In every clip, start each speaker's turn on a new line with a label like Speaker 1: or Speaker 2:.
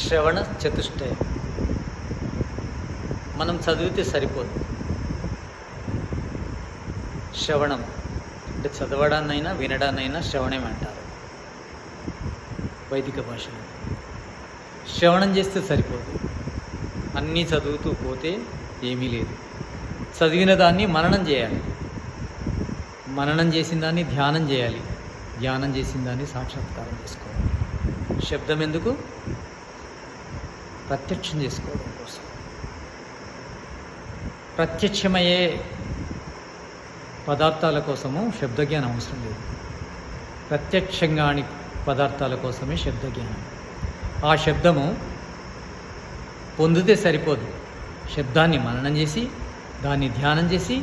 Speaker 1: శ్రవణ చతుష్టయం మనం చదివితే సరిపోదు. శ్రవణం అంటే చదవడాన్నైనా వినడాన్నైనా శ్రవణం అంటారు వైదిక భాషలో. శ్రవణం చేస్తే సరిపోదు, అన్నీ చదువుతూ పోతే ఏమీ లేదు. చదివిన దాన్ని మననం చేయాలి, మననం చేసిన దాన్ని ధ్యానం చేయాలి, ధ్యానం చేసిన దాన్ని సాక్షాత్కారం చేసుకోవాలి. శబ్దం ఎందుకు? ప్రత్యక్షం చేసుకోవడం కోసం. ప్రత్యక్షమయ్యే పదార్థాల కోసము శబ్దజ్ఞానం అవసరం లేదు. ప్రత్యక్షంగాని పదార్థాల కోసమే శబ్దజ్ఞానం. ఆ శబ్దము పొందితే సరిపోదు, శబ్దాన్ని మననం చేసి దాన్ని ధ్యానం చేసి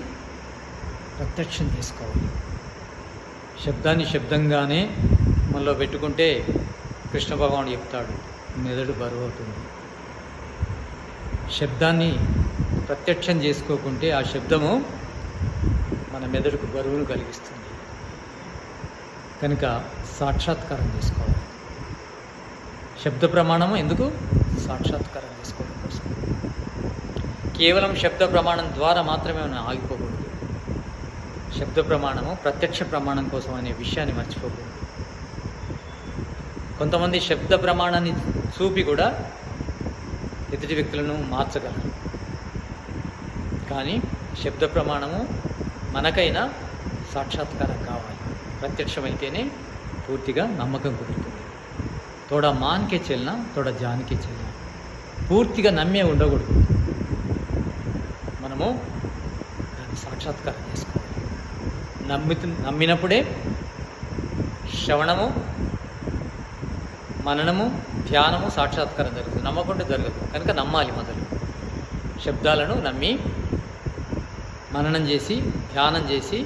Speaker 1: ప్రత్యక్షం చేసుకోవాలి. శబ్దాన్ని శబ్దంగానే మనలో పెట్టుకుంటే కృష్ణ భగవానుడు చెప్తాడు, మెదడు బరువు అవుతుంది. శబ్దాన్ని ప్రత్యక్షం చేసుకోకుంటే ఆ శబ్దము మన మెదడుకు బరువును కలిగిస్తుంది. కనుక సాక్షాత్కారం చేసుకోవాలి. శబ్ద ప్రమాణము ఎందుకు? సాక్షాత్కారం చేసుకోవడం కోసం. కేవలం శబ్ద ప్రమాణం ద్వారా మాత్రమే మనం ఆగిపోకూడదు. శబ్ద ప్రమాణము ప్రత్యక్ష ప్రమాణం కోసం అనే విషయాన్ని మర్చిపోకూడదు. కొంతమంది శబ్ద ప్రమాణాన్ని చూపి కూడా ఎదుటి వ్యక్తులను మార్చగలరు. కానీ శబ్ద ప్రమాణము మనకైనా సాక్షాత్కారం కావాలి. ప్రత్యక్షమైతేనే పూర్తిగా నమ్మకం కుదురుతుంది. తోడా మాన్కే చెల్లినా తోడా జాన్కే చెల్లినా పూర్తిగా నమ్మే ఉండకూడదు. మనము దాన్ని సాక్షాత్కారం చేసుకోవాలి. నమ్మినప్పుడే శ్రవణము, మననము, ధ్యానము, సాక్షాత్కారం జరుగుతుంది. నమ్మకుంటే జరగదు. కనుక నమ్మాలి. మొదలు శబ్దాలను నమ్మి మననం చేసి ధ్యానం చేసి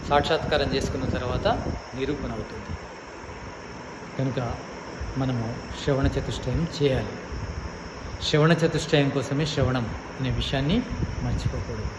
Speaker 1: సాక్షాత్కారం చేసుకున్న తర్వాత నిరూపణ అవుతుంది. కనుక మనము శ్రవణ చతుష్టయం చేయాలి. శ్రవణ చతుష్టయం కోసమే శ్రవణం అనే విషయాన్ని మర్చిపోకూడదు.